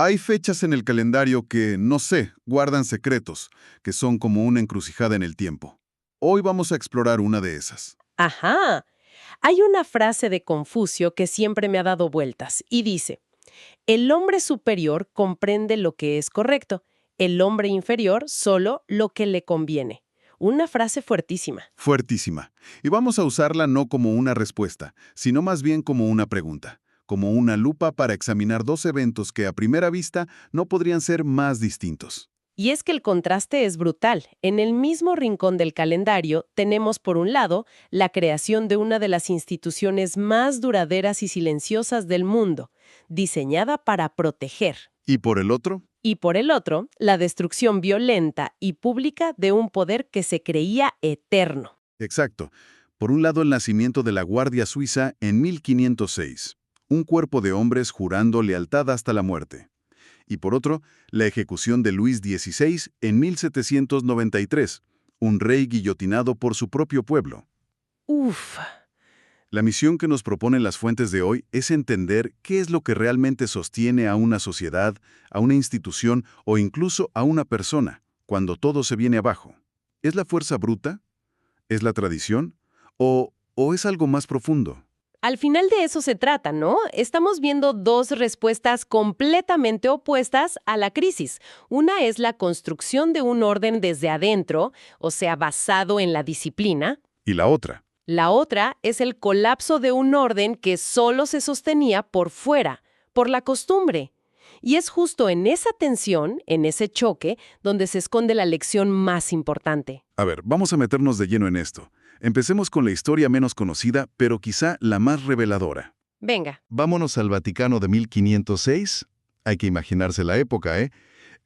Hay fechas en el calendario que, no sé, guardan secretos, que son como una encrucijada en el tiempo. Hoy vamos a explorar una de esas. Ajá. Hay una frase de Confucio que siempre me ha dado vueltas y dice, el hombre superior comprende lo que es correcto, el hombre inferior solo lo que le conviene. Una frase fuertísima. Fuertísima. Y vamos a usarla no como una respuesta, sino más bien como una pregunta, como una lupa para examinar dos eventos que a primera vista no podrían ser más distintos. Y es que el contraste es brutal. En el mismo rincón del calendario tenemos, por un lado, la creación de una de las instituciones más duraderas y silenciosas del mundo, diseñada para proteger. ¿Y por el otro? Y por el otro, la destrucción violenta y pública de un poder que se creía eterno. Exacto. Por un lado, el nacimiento de la Guardia Suiza en 1506, un cuerpo de hombres jurando lealtad hasta la muerte. Y por otro, la ejecución de Luis XVI en 1793, un rey guillotinado por su propio pueblo. Uf, La misión que nos proponen las fuentes de hoy es entender qué es lo que realmente sostiene a una sociedad, a una institución o incluso a una persona, cuando todo se viene abajo. ¿Es la fuerza bruta? ¿Es la tradición? ¿O es algo más profundo? al final de eso se trata, ¿no? Estamos viendo dos respuestas completamente opuestas a la crisis. Una es la construcción de un orden desde adentro, o sea, basado en la disciplina. Y la otra. La otra es el colapso de un orden que solo se sostenía por fuera, por la costumbre. Y es justo en esa tensión, en ese choque, donde se esconde la lección más importante. A ver, vamos a meternos de lleno en esto. Empecemos con la historia menos conocida, pero quizá la más reveladora. Venga. Vámonos al Vaticano de 1506. Hay que imaginarse la época, ¿eh?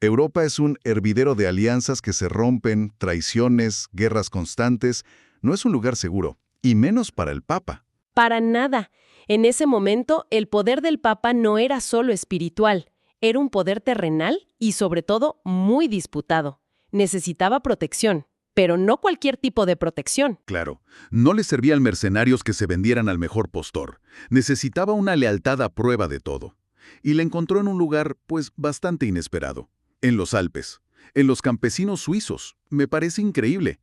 Europa es un hervidero de alianzas que se rompen, traiciones, guerras constantes. No es un lugar seguro, y menos para el Papa. Para nada. En ese momento, el poder del Papa no era solo espiritual, era un poder terrenal y, sobre todo, muy disputado. Necesitaba protección, pero no cualquier tipo de protección. Claro, no le servían mercenarios que se vendieran al mejor postor. Necesitaba una lealtad a prueba de todo. Y la encontró en un lugar, pues, bastante inesperado. En los Alpes. En los campesinos suizos. Me parece increíble.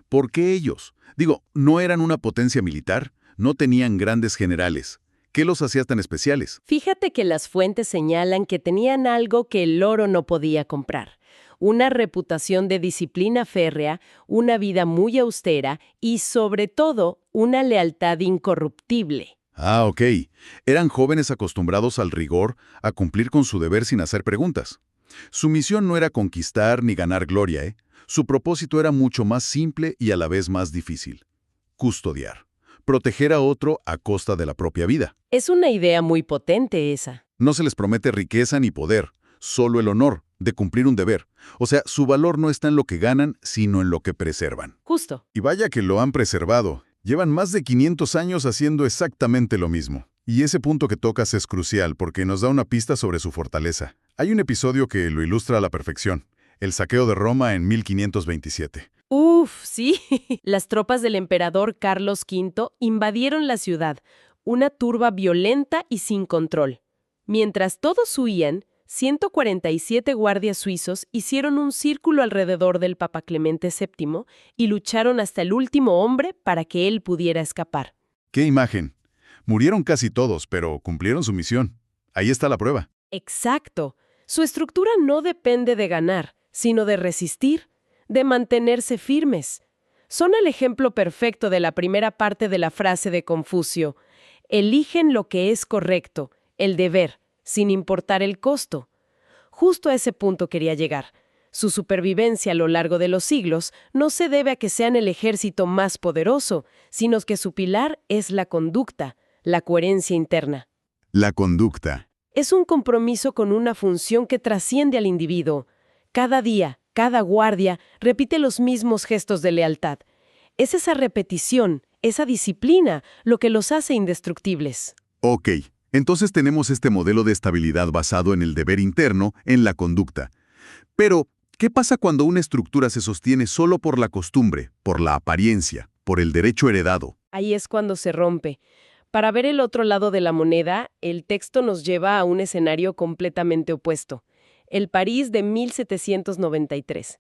¿Por qué ellos? Digo, no eran una potencia militar, no tenían grandes generales. ¿Qué los hacía tan especiales? Fíjate que las fuentes señalan que tenían algo que el oro no podía comprar. Una reputación de disciplina férrea, una vida muy austera y, sobre todo, una lealtad incorruptible. Ah, ok. Eran jóvenes acostumbrados al rigor, a cumplir con su deber sin hacer preguntas. Su misión no era conquistar ni ganar gloria, ¿eh? Su propósito era mucho más simple y a la vez más difícil. Custodiar. Proteger a otro a costa de la propia vida. Es una idea muy potente esa. No se les promete riqueza ni poder, solo el honor de cumplir un deber. O sea, su valor no está en lo que ganan, sino en lo que preservan. Justo. Y vaya que lo han preservado. Llevan más de 500 años haciendo exactamente lo mismo. Y ese punto que tocas es crucial porque nos da una pista sobre su fortaleza. Hay un episodio que lo ilustra a la perfección. El saqueo de Roma en 1527. Uf, sí. Las tropas del emperador Carlos V invadieron la ciudad, una turba violenta y sin control. Mientras todos huían, 147 guardias suizos hicieron un círculo alrededor del Papa Clemente VII y lucharon hasta el último hombre para que él pudiera escapar. ¡Qué imagen! Murieron casi todos, pero cumplieron su misión. Ahí está la prueba. Exacto. Su estructura no depende de ganar, sino de resistir, de mantenerse firmes. Son el ejemplo perfecto de la primera parte de la frase de Confucio. Eligen lo que es correcto, el deber, sin importar el costo. Justo a ese punto quería llegar. Su supervivencia a lo largo de los siglos no se debe a que sean el ejército más poderoso, sino que su pilar es la conducta, la coherencia interna. La conducta. Es un compromiso con una función que trasciende al individuo. Cada día, cada guardia repite los mismos gestos de lealtad. Es esa repetición, esa disciplina, lo que los hace indestructibles. Ok, entonces tenemos este modelo de estabilidad basado en el deber interno, en la conducta. Pero, ¿qué pasa cuando una estructura se sostiene solo por la costumbre, por la apariencia, por el derecho heredado? Ahí es cuando se rompe. Para ver el otro lado de la moneda, el texto nos lleva a un escenario completamente opuesto, el París de 1793.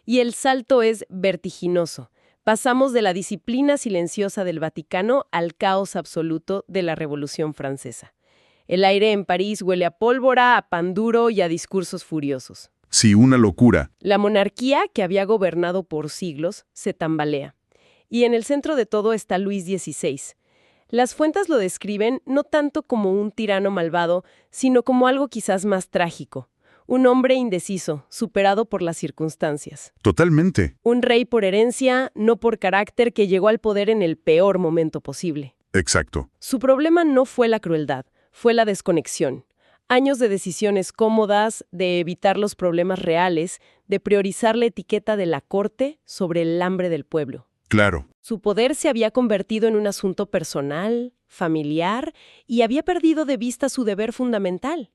Y el salto es vertiginoso. Pasamos de la disciplina silenciosa del Vaticano al caos absoluto de la Revolución Francesa. El aire en París huele a pólvora, a pan duro y a discursos furiosos. Sí, una locura. La monarquía, que había gobernado por siglos, se tambalea. Y en el centro de todo está Luis XVI. Las fuentes lo describen no tanto como un tirano malvado, sino como algo quizás más trágico. Un hombre indeciso, superado por las circunstancias. Totalmente. Un rey por herencia, no por carácter, que llegó al poder en el peor momento posible. Exacto. Su problema no fue la crueldad, fue la desconexión. Años de decisiones cómodas, de evitar los problemas reales, de priorizar la etiqueta de la corte sobre el hambre del pueblo. Claro. Su poder se había convertido en un asunto personal, familiar, y había perdido de vista su deber fundamental.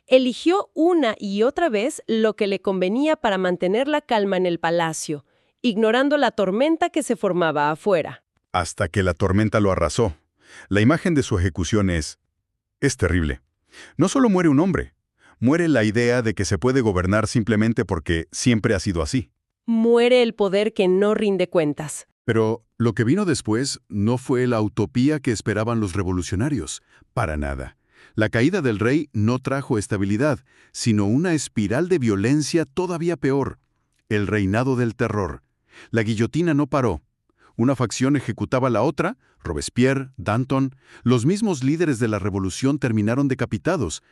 Eligió una y otra vez lo que le convenía para mantener la calma en el palacio, ignorando la tormenta que se formaba afuera. Hasta que la tormenta lo arrasó. La imagen de su ejecución es terrible. No solo muere un hombre, muere la idea de que se puede gobernar simplemente porque siempre ha sido así. Muere el poder que no rinde cuentas. Pero lo que vino después no fue la utopía que esperaban los revolucionarios. Para nada. La caída del rey no trajo estabilidad, sino una espiral de violencia todavía peor. El reinado del terror. La guillotina no paró. Una facción ejecutaba a la otra, Robespierre, Danton, los mismos líderes de la revolución terminaron decapitados.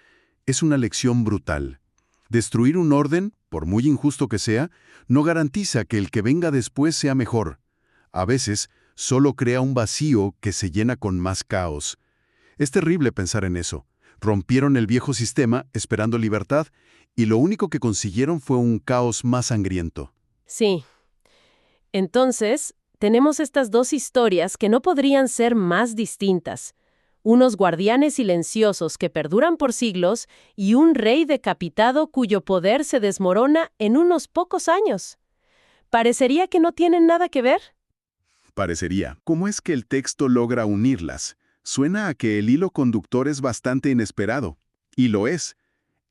Es una lección brutal. Destruir un orden, por muy injusto que sea, no garantiza que el que venga después sea mejor. A veces, solo crea un vacío que se llena con más caos. Es terrible pensar en eso. Rompieron el viejo sistema esperando libertad y lo único que consiguieron fue un caos más sangriento. Sí. Entonces, tenemos estas dos historias que no podrían ser más distintas. Unos guardianes silenciosos que perduran por siglos y un rey decapitado cuyo poder se desmorona en unos pocos años. ¿Parecería que no tienen nada que ver? Parecería. ¿Cómo es que el texto logra unirlas? Suena a que el hilo conductor es bastante inesperado. Y lo es.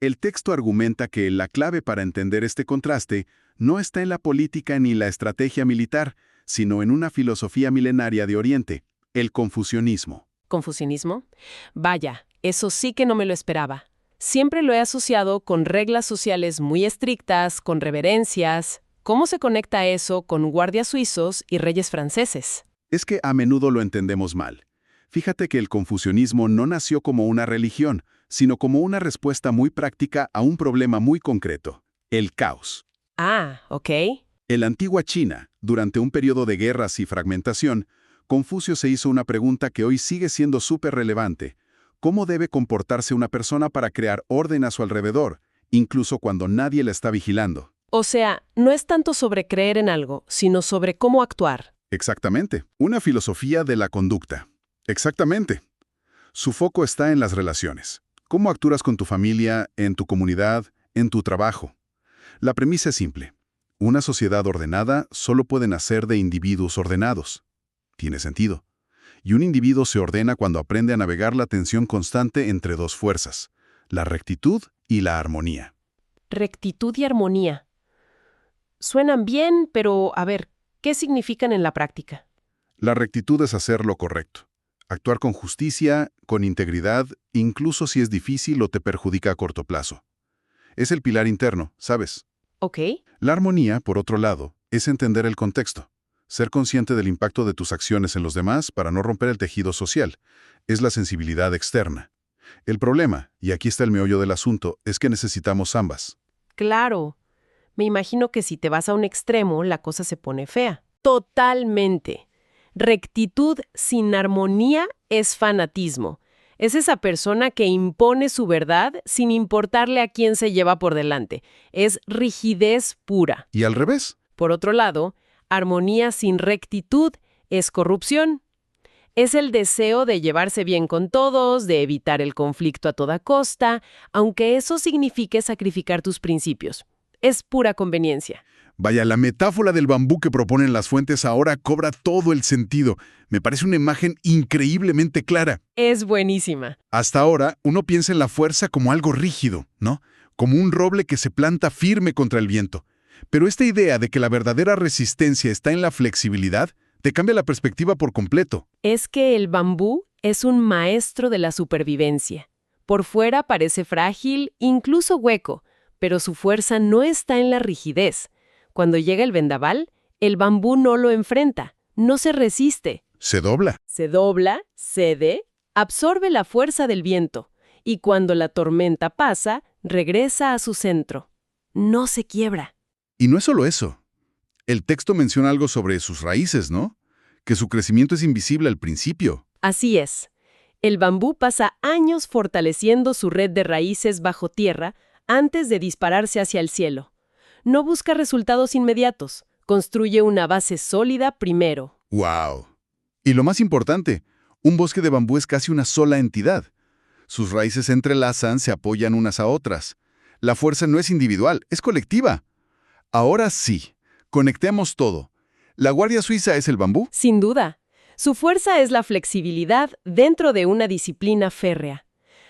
El texto argumenta que la clave para entender este contraste no está en la política ni la estrategia militar, sino en una filosofía milenaria de Oriente, el confucianismo. ¿Confucianismo? Vaya, eso sí que no me lo esperaba. Siempre lo he asociado con reglas sociales muy estrictas, con reverencias. ¿Cómo se conecta eso con guardias suizos y reyes franceses? Es que a menudo lo entendemos mal. Fíjate que el confucianismo no nació como una religión, sino como una respuesta muy práctica a un problema muy concreto, el caos. Ah, ok. En la antigua China, durante un periodo de guerras y fragmentación, Confucio se hizo una pregunta que hoy sigue siendo súper relevante. ¿Cómo debe comportarse una persona para crear orden a su alrededor, incluso cuando nadie la está vigilando? O sea, no es tanto sobre creer en algo, sino sobre cómo actuar. Exactamente, una filosofía de la conducta. Exactamente. Su foco está en las relaciones. ¿Cómo actúas con tu familia, en tu comunidad, en tu trabajo? La premisa es simple. Una sociedad ordenada solo puede nacer de individuos ordenados. Tiene sentido. Y un individuo se ordena cuando aprende a navegar la tensión constante entre dos fuerzas, la rectitud y la armonía. Rectitud y armonía. Suenan bien, pero a ver, ¿qué significan en la práctica? La rectitud es hacer lo correcto. Actuar con justicia, con integridad, incluso si es difícil o te perjudica a corto plazo. Es el pilar interno, ¿sabes? Ok. La armonía, por otro lado, es entender el contexto. Ser consciente del impacto de tus acciones en los demás para no romper el tejido social. Es la sensibilidad externa. El problema, y aquí está el meollo del asunto, es que necesitamos ambas. Claro. Me imagino que si te vas a un extremo, la cosa se pone fea. Totalmente. Rectitud sin armonía es fanatismo. Es esa persona que impone su verdad sin importarle a quién se lleva por delante. Es rigidez pura. ¿Y al revés? Por otro lado, armonía sin rectitud es corrupción. Es el deseo de llevarse bien con todos, de evitar el conflicto a toda costa, aunque eso signifique sacrificar tus principios. Es pura conveniencia. Vaya, la metáfora del bambú que proponen las fuentes ahora cobra todo el sentido. Me parece una imagen increíblemente clara. Es buenísima. Hasta ahora, uno piensa en la fuerza como algo rígido, ¿no? Como un roble que se planta firme contra el viento. Pero esta idea de que la verdadera resistencia está en la flexibilidad te cambia la perspectiva por completo. Es que el bambú es un maestro de la supervivencia. Por fuera parece frágil, incluso hueco, pero su fuerza no está en la rigidez. Cuando llega el vendaval, el bambú no lo enfrenta, no se resiste. Se dobla. Se dobla, cede, absorbe la fuerza del viento, y cuando la tormenta pasa, regresa a su centro. No se quiebra. Y no es solo eso. El texto menciona algo sobre sus raíces, ¿no? Que su crecimiento es invisible al principio. Así es. El bambú pasa años fortaleciendo su red de raíces bajo tierra antes de dispararse hacia el cielo. No busca resultados inmediatos, construye una base sólida primero. ¡Wow! Y lo más importante, un bosque de bambú es casi una sola entidad. Sus raíces se entrelazan, se apoyan unas a otras. La fuerza no es individual, es colectiva. Ahora sí, conectemos todo. ¿La Guardia Suiza es el bambú? Sin duda. Su fuerza es la flexibilidad dentro de una disciplina férrea.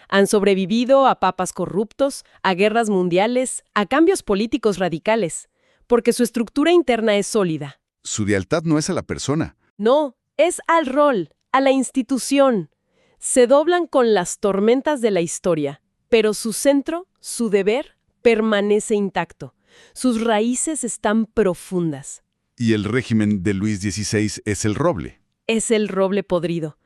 Han sobrevivido a papas corruptos, a guerras mundiales, a cambios políticos radicales, porque su estructura interna es sólida. Su lealtad no es a la persona. No, es al rol, a la institución. Se doblan con las tormentas de la historia, pero su centro, su deber, permanece intacto. Sus raíces están profundas. Y el régimen de Luis XVI es el roble. Es el roble podrido.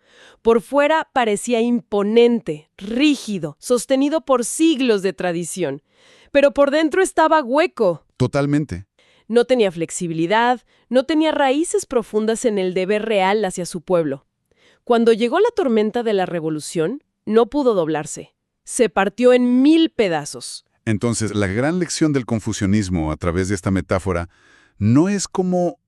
Por fuera parecía imponente, rígido, sostenido por siglos de tradición. Pero por dentro estaba hueco. Totalmente. No tenía flexibilidad, no tenía raíces profundas en el deber real hacia su pueblo. Cuando llegó la tormenta de la revolución, no pudo doblarse. Se partió en 1000 pedazos. Entonces, la gran lección del confucianismo a través de esta metáfora no es como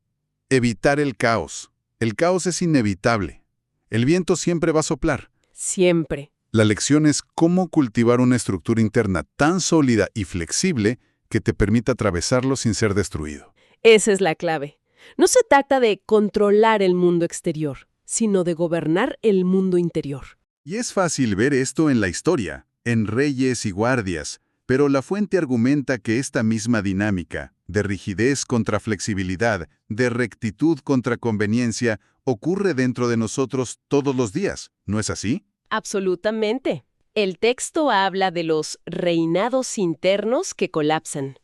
evitar el caos. El caos es inevitable. El viento siempre va a soplar. Siempre. La lección es cómo cultivar una estructura interna tan sólida y flexible que te permita atravesarlo sin ser destruido. Esa es la clave. No se trata de controlar el mundo exterior, sino de gobernar el mundo interior. Y es fácil ver esto en la historia, en reyes y guardias, pero la fuente argumenta que esta misma dinámica, de rigidez contra flexibilidad, de rectitud contra conveniencia, ocurre dentro de nosotros todos los días, ¿no es así? Absolutamente. El texto habla de los reinados internos que colapsan.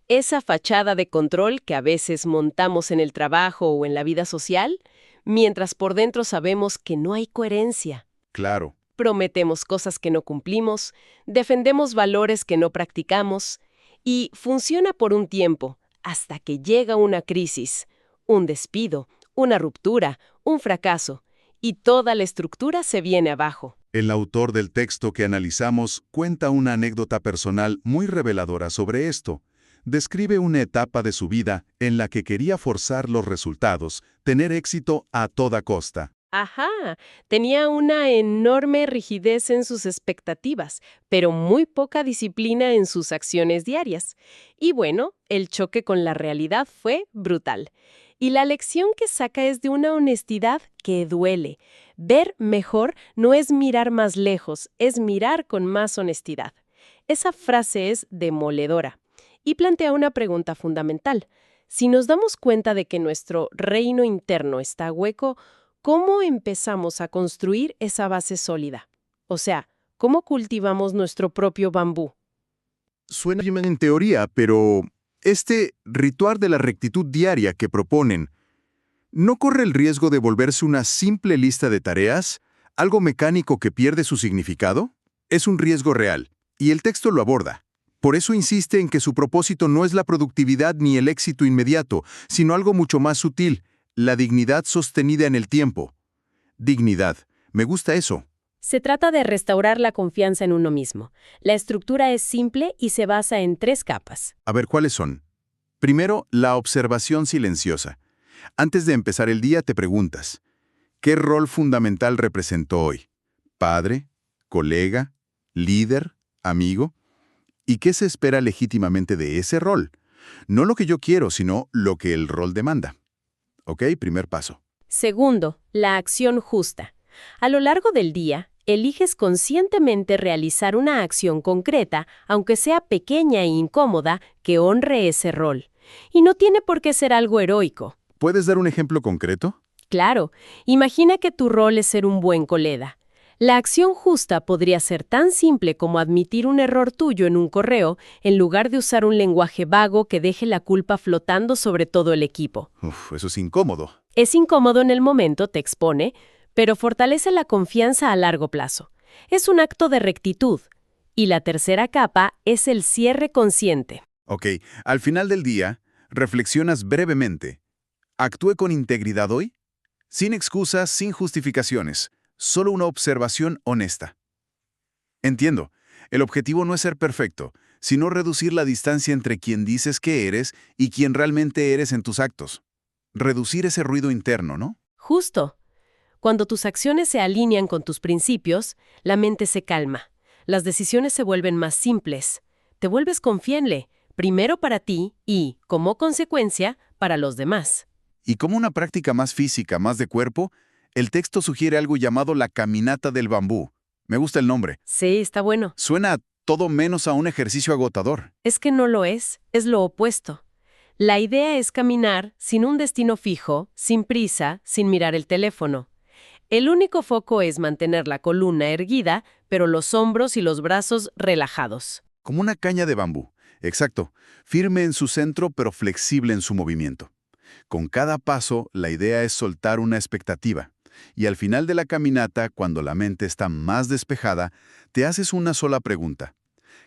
Esa fachada de control que a veces montamos en el trabajo o en la vida social, mientras por dentro sabemos que no hay coherencia. Claro. Prometemos cosas que no cumplimos, defendemos valores que no practicamos, y funciona por un tiempo, hasta que llega una crisis, un despido, una ruptura, un fracaso, y toda la estructura se viene abajo. El autor del texto que analizamos cuenta una anécdota personal muy reveladora sobre esto. Describe una etapa de su vida en la que quería forzar los resultados, tener éxito a toda costa. Ajá, tenía una enorme rigidez en sus expectativas, pero muy poca disciplina en sus acciones diarias. Y bueno, el choque con la realidad fue brutal. Y la lección que saca es de una honestidad que duele. Ver mejor no es mirar más lejos, es mirar con más honestidad. Esa frase es demoledora y plantea una pregunta fundamental. Si nos damos cuenta de que nuestro reino interno está hueco, ¿cómo empezamos a construir esa base sólida? O sea, ¿cómo cultivamos nuestro propio bambú? Suena bien en teoría, pero este ritual de la rectitud diaria que proponen, ¿no corre el riesgo de volverse una simple lista de tareas? ¿Algo mecánico que pierde su significado? Es un riesgo real, y el texto lo aborda. Por eso insiste en que su propósito no es la productividad ni el éxito inmediato, sino algo mucho más sutil, la dignidad sostenida en el tiempo. Dignidad. Me gusta eso. Se trata de restaurar la confianza en uno mismo. La estructura es simple y se basa en 3 capas. A ver, ¿cuáles son? Primero, la observación silenciosa. Antes de empezar el día te preguntas, ¿qué rol fundamental representó hoy? ¿Padre? ¿Colega? ¿Líder? ¿Amigo? ¿Y qué se espera legítimamente de ese rol? No lo que yo quiero, sino lo que el rol demanda. ¿Ok? Primer paso. Segundo, la acción justa. A lo largo del día, eliges conscientemente realizar una acción concreta, aunque sea pequeña e incómoda, que honre ese rol. Y no tiene por qué ser algo heroico. ¿Puedes dar un ejemplo concreto? Claro, imagina que tu rol es ser un buen colega. La acción justa podría ser tan simple como admitir un error tuyo en un correo, en lugar de usar un lenguaje vago que deje la culpa flotando sobre todo el equipo. Uf, eso es incómodo. Es incómodo en el momento, te expone, pero fortalece la confianza a largo plazo. Es un acto de rectitud. Y la tercera capa es el cierre consciente. Ok, al final del día, reflexionas brevemente. ¿Actué con integridad hoy? Sin excusas, sin justificaciones. Solo una observación honesta. Entiendo. El objetivo no es ser perfecto, sino reducir la distancia entre quien dices que eres y quien realmente eres en tus actos. Reducir ese ruido interno, ¿no? Justo. Cuando tus acciones se alinean con tus principios, la mente se calma. Las decisiones se vuelven más simples. Te vuelves confiable, primero para ti y, como consecuencia, para los demás. Y como una práctica más física, más de cuerpo, el texto sugiere algo llamado la caminata del bambú. Me gusta el nombre. Sí, está bueno. Suena a todo menos a un ejercicio agotador. Es que no lo es lo opuesto. La idea es caminar sin un destino fijo, sin prisa, sin mirar el teléfono. El único foco es mantener la columna erguida, pero los hombros y los brazos relajados. Como una caña de bambú. Exacto. Firme en su centro, pero flexible en su movimiento. Con cada paso, la idea es soltar una expectativa. Y al final de la caminata, cuando la mente está más despejada, te haces una sola pregunta.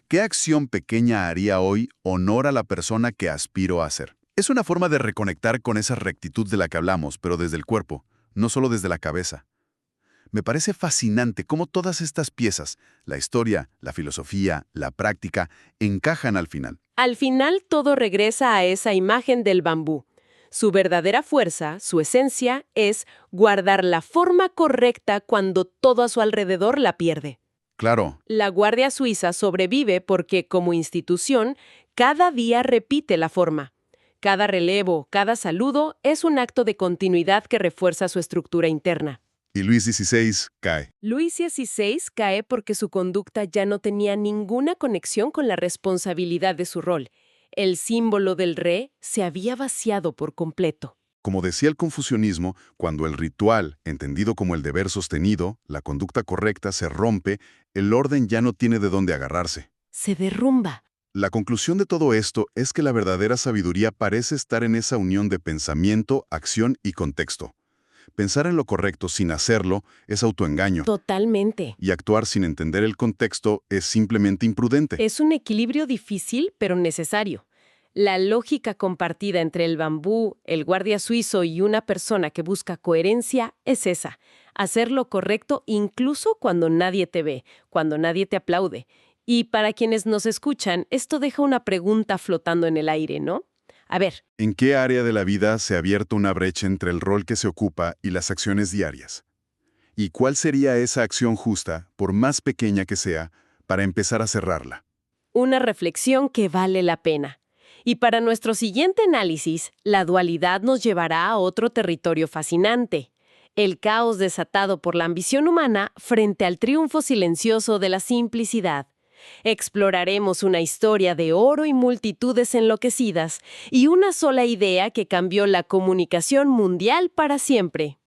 ¿Qué acción pequeña haría hoy honor a la persona que aspiro a ser? Es una forma de reconectar con esa rectitud de la que hablamos, pero desde el cuerpo, no solo desde la cabeza. Me parece fascinante cómo todas estas piezas, la historia, la filosofía, la práctica, encajan al final. Al final todo regresa a esa imagen del bambú. Su verdadera fuerza, su esencia, es guardar la forma correcta cuando todo a su alrededor la pierde. Claro, La Guardia Suiza sobrevive porque, como institución, cada día repite la forma. Cada relevo, cada saludo es un acto de continuidad que refuerza su estructura interna. y Luis XVI cae. Luis XVI cae porque su conducta ya no tenía ninguna conexión con la responsabilidad de su rol. El símbolo del rey se había vaciado por completo. Como decía el confucianismo, cuando el ritual, entendido como el deber sostenido, la conducta correcta, se rompe, el orden ya no tiene de dónde agarrarse. Se derrumba. La conclusión de todo esto es que la verdadera sabiduría parece estar en esa unión de pensamiento, acción y contexto. Pensar en lo correcto sin hacerlo es autoengaño. Totalmente. Y actuar sin entender el contexto es simplemente imprudente. Es un equilibrio difícil, pero necesario. La lógica compartida entre el bambú, el guardia suizo y una persona que busca coherencia es esa: hacer lo correcto incluso cuando nadie te ve, cuando nadie te aplaude. Y para quienes nos escuchan, esto deja una pregunta flotando en el aire, ¿no? A ver, ¿En qué área de la vida se ha abierto una brecha entre el rol que se ocupa y las acciones diarias? ¿Y cuál sería esa acción justa, por más pequeña que sea, para empezar a cerrarla? una reflexión que vale la pena. Y para nuestro siguiente análisis, la dualidad nos llevará a otro territorio fascinante: el caos desatado por la ambición humana frente al triunfo silencioso de la simplicidad. Exploraremos una historia de oro y multitudes enloquecidas y una sola idea que cambió la comunicación mundial para siempre.